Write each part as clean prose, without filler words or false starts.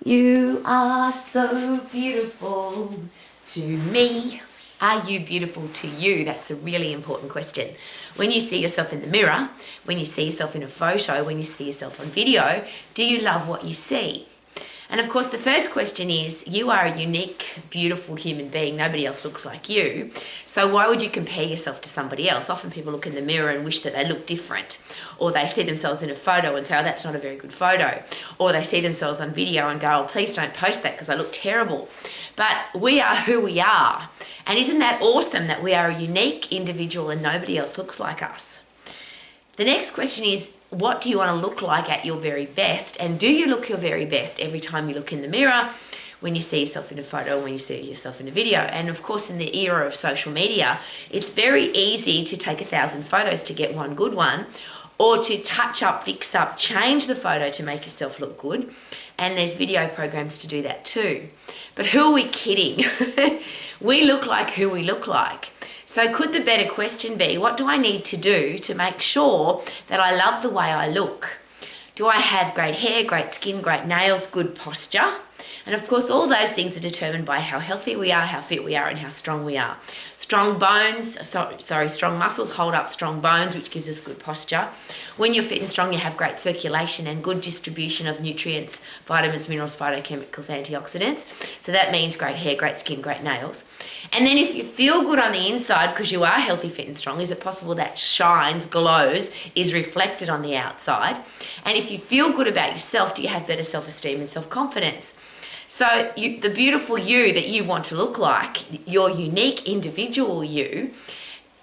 You are so beautiful to me. Are you beautiful to you? That's a really important question. When you see yourself in the mirror, when you see yourself in a photo, when you see yourself on video, do you love what you see? And of course, the first question is, you are a unique, beautiful human being. Nobody else looks like you. So why would you compare yourself to somebody else? Often people look in the mirror and wish that they look different. Or they see themselves in a photo and say, oh, that's not a very good photo. Or they see themselves on video and go, oh, please don't post that because I look terrible. But we are who we are. And isn't that awesome that we are a unique individual and nobody else looks like us? The next question is, what do you want to look like at your very best? And do you look your very best every time you look in the mirror, when you see yourself in a photo, when you see yourself in a video? And of course, in the era of social media, it's very easy to take 1,000 photos to get one good one, or to touch up, fix up, change the photo to make yourself look good. And there's video programs to do that too. But who are we kidding? We look like who we look like. So could the better question be, what do I need to do to make sure that I love the way I look? Do I have great hair, great skin, great nails, good posture? And of course, all those things are determined by how healthy we are, how fit we are, and how strong we are. Strong muscles hold up strong bones, which gives us good posture. When you're fit and strong, you have great circulation and good distribution of nutrients, vitamins, minerals, phytochemicals, antioxidants. So that means great hair, great skin, great nails. And then if you feel good on the inside because you are healthy, fit and strong, is it possible that shines, glows, is reflected on the outside? And if you feel good about yourself, do you have better self-esteem and self-confidence? So the beautiful you that you want to look like, your unique individual you,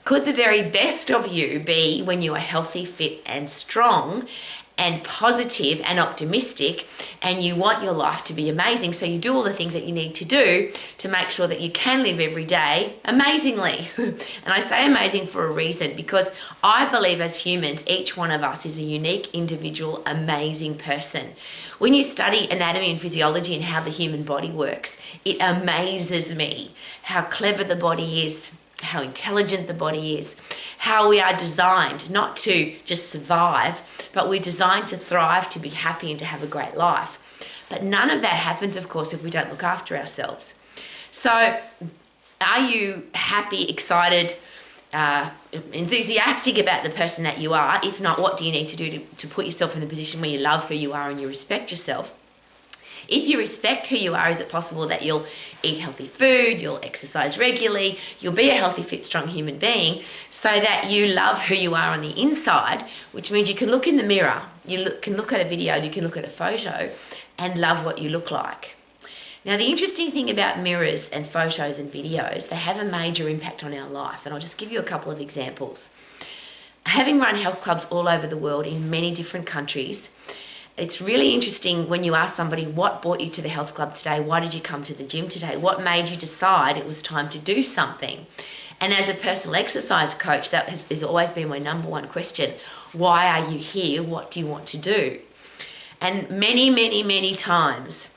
could the very best of you be when you are healthy, fit and strong and positive and optimistic, and you want your life to be amazing, so you do all the things that you need to do to make sure that you can live every day amazingly. And I say amazing for a reason, because I believe as humans, each one of us is a unique, individual, amazing person. When you study anatomy and physiology and how the human body works, it amazes me how clever the body is, how intelligent the body is, how we are designed not to just survive, but we're designed to thrive, to be happy and to have a great life. But none of that happens, of course, if we don't look after ourselves. So are you happy, excited, enthusiastic about the person that you are? If not, what do you need to do to put yourself in a position where you love who you are and you respect yourself? If you respect who you are, is it possible that you'll eat healthy food, you'll exercise regularly, you'll be a healthy, fit, strong human being, so that you love who you are on the inside, which means you can look in the mirror, can look at a video, you can look at a photo and love what you look like. Now, the interesting thing about mirrors and photos and videos, they have a major impact on our life. And I'll just give you a couple of examples. Having run health clubs all over the world in many different countries, it's really interesting when you ask somebody, what brought you to the health club today? Why did you come to the gym today? What made you decide it was time to do something? And as a personal exercise coach, that has always been my number one question. Why are you here? What do you want to do? And many, many, many times,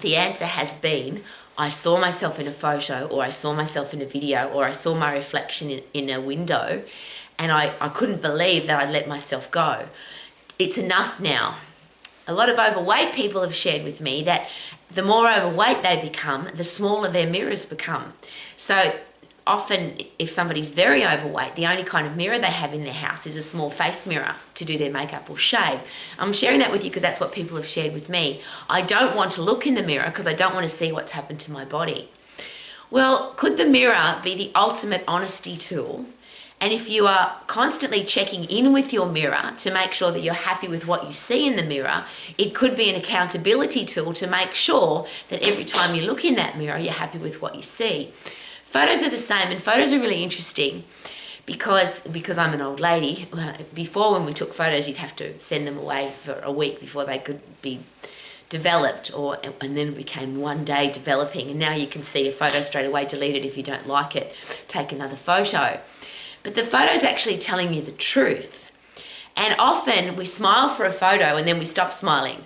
the answer has been, I saw myself in a photo, or I saw myself in a video, or I saw my reflection in a window, and I couldn't believe that I'd let myself go. It's enough now. A lot of overweight people have shared with me that the more overweight they become, the smaller their mirrors become. So often, if somebody's very overweight, the only kind of mirror they have in their house is a small face mirror to do their makeup or shave. I'm sharing that with you because that's what people have shared with me. I don't want to look in the mirror because I don't want to see what's happened to my body. Well, could the mirror be the ultimate honesty tool? And if you are constantly checking in with your mirror to make sure that you're happy with what you see in the mirror, it could be an accountability tool to make sure that every time you look in that mirror, you're happy with what you see. Photos are the same, and photos are really interesting because I'm an old lady. Before, when we took photos, you'd have to send them away for a week before they could be developed, and then it became one day developing, and now you can see a photo straight away, delete it if you don't like it, take another photo. But the photo's actually telling you the truth. And often we smile for a photo and then we stop smiling.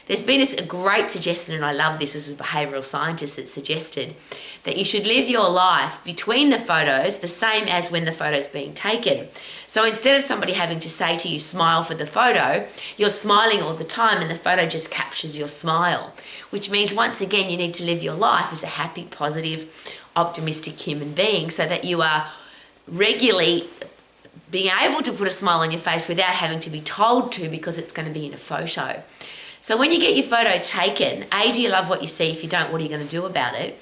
There's been a great suggestion, and I love this, as a behavioural scientist that suggested that you should live your life between the photos the same as when the photo's being taken. So instead of somebody having to say to you, smile for the photo, you're smiling all the time and the photo just captures your smile, which means once again you need to live your life as a happy, positive, optimistic human being so that you are regularly being able to put a smile on your face without having to be told to, because it's going to be in a photo. So when you get your photo taken, A, do you love what you see? If you don't, what are you going to do about it?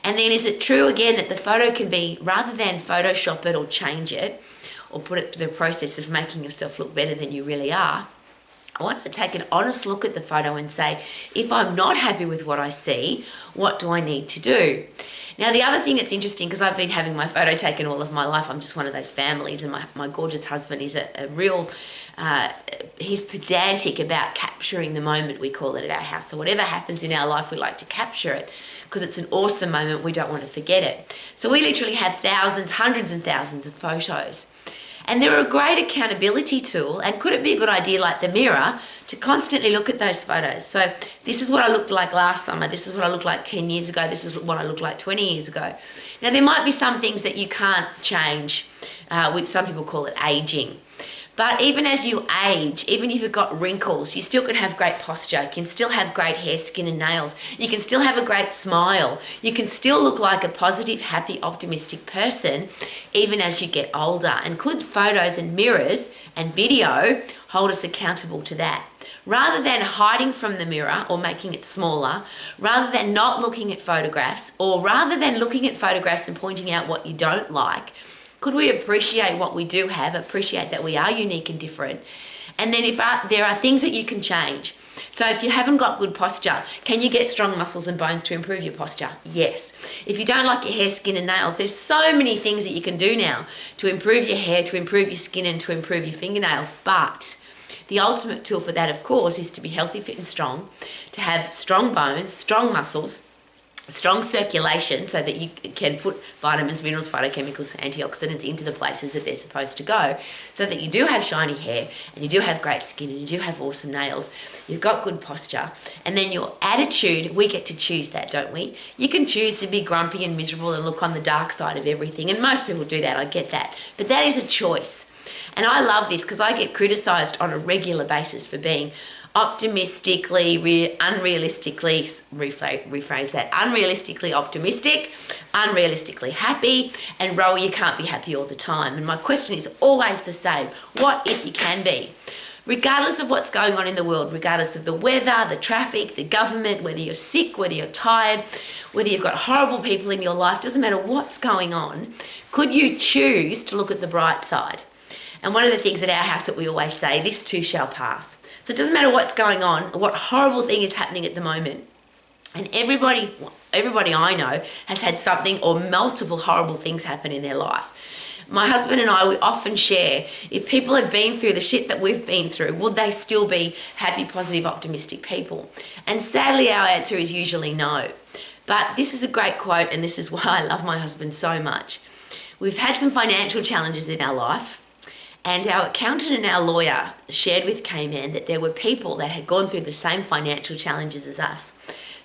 And then is it true again that the photo can be, rather than Photoshop it or change it or put it through the process of making yourself look better than you really are, I want to take an honest look at the photo and say, if I'm not happy with what I see, what do I need to do? Now, the other thing that's interesting, because I've been having my photo taken all of my life, I'm just one of those families, and my gorgeous husband is a real, he's pedantic about capturing the moment, we call it at our house. So whatever happens in our life, we like to capture it because it's an awesome moment, we don't want to forget it. So we literally have thousands, hundreds and thousands of photos. And they're a great accountability tool, and could it be a good idea, like the mirror, to constantly look at those photos? So this is what I looked like last summer, this is what I looked like 10 years ago, this is what I looked like 20 years ago. Now there might be some things that you can't change, which some people call it aging. But even as you age, even if you've got wrinkles, you still can have great posture. You can still have great hair, skin and nails. You can still have a great smile. You can still look like a positive, happy, optimistic person even as you get older. And could photos and mirrors and video hold us accountable to that? Rather than hiding from the mirror or making it smaller, rather than not looking at photographs, or rather than looking at photographs and pointing out what you don't like, could we appreciate what we do have, appreciate that we are unique and different? And then if there are things that you can change. So if you haven't got good posture, can you get strong muscles and bones to improve your posture? Yes. If you don't like your hair, skin and nails, there's so many things that you can do now to improve your hair, to improve your skin and to improve your fingernails. But the ultimate tool for that, of course, is to be healthy, fit and strong, to have strong bones, strong muscles, strong circulation so that you can put vitamins, minerals, phytochemicals, antioxidants into the places that they're supposed to go, so that you do have shiny hair and you do have great skin and you do have awesome nails, you've got good posture, and then your attitude, we get to choose that, don't we? You can choose to be grumpy and miserable and look on the dark side of everything, and most people do that, I get that, but that is a choice. And I love this because I get criticised on a regular basis for being optimistically, unrealistically, rephrase that, unrealistically optimistic, unrealistically happy, and Rowie, you can't be happy all the time. And my question is always the same: what if you can be? Regardless of what's going on in the world, regardless of the weather, the traffic, the government, whether you're sick, whether you're tired, whether you've got horrible people in your life, doesn't matter what's going on, could you choose to look at the bright side? And one of the things at our house that we always say, this too shall pass. So it doesn't matter what's going on, what horrible thing is happening at the moment. And everybody I know has had something or multiple horrible things happen in their life. My husband and I, we often share, if people had been through the shit that we've been through, would they still be happy, positive, optimistic people? And sadly, our answer is usually no. But this is a great quote, and this is why I love my husband so much. We've had some financial challenges in our life, and our accountant and our lawyer shared with K-Man that there were people that had gone through the same financial challenges as us.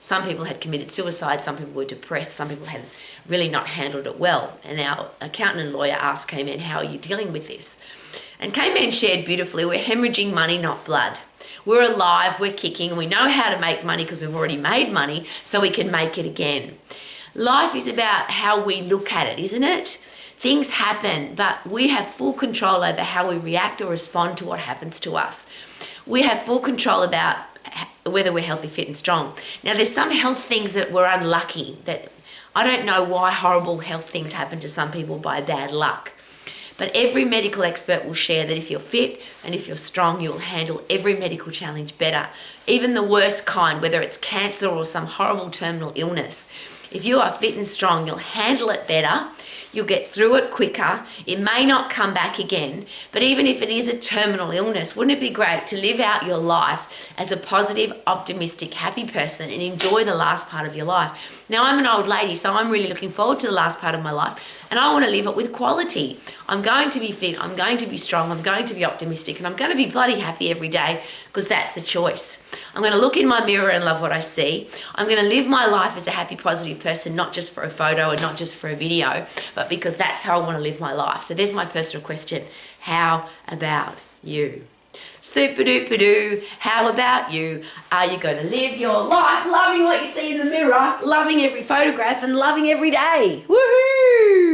Some people had committed suicide, some people were depressed, some people had really not handled it well. And our accountant and lawyer asked K-Man, how are you dealing with this? And K-Man shared beautifully, we're hemorrhaging money, not blood. We're alive, we're kicking, and we know how to make money because we've already made money, so we can make it again. Life is about how we look at it, isn't it? Things happen, but we have full control over how we react or respond to what happens to us. We have full control about whether we're healthy, fit and strong. Now, there's some health things that we're unlucky, that I don't know why horrible health things happen to some people by bad luck. But every medical expert will share that if you're fit and if you're strong, you'll handle every medical challenge better. Even the worst kind, whether it's cancer or some horrible terminal illness. If you are fit and strong, you'll handle it better. You'll get through it quicker. It may not come back again, but even if it is a terminal illness, wouldn't it be great to live out your life as a positive, optimistic, happy person and enjoy the last part of your life? Now, I'm an old lady, so I'm really looking forward to the last part of my life, and I want to live it with quality. I'm going to be fit, I'm going to be strong, I'm going to be optimistic, and I'm going to be bloody happy every day because that's a choice. I'm going to look in my mirror and love what I see. I'm going to live my life as a happy, positive person, not just for a photo and not just for a video, but because that's how I want to live my life. So there's my personal question. How about you? Super duper doo. How about you? Are you going to live your life loving what you see in the mirror, loving every photograph and loving every day? Woohoo!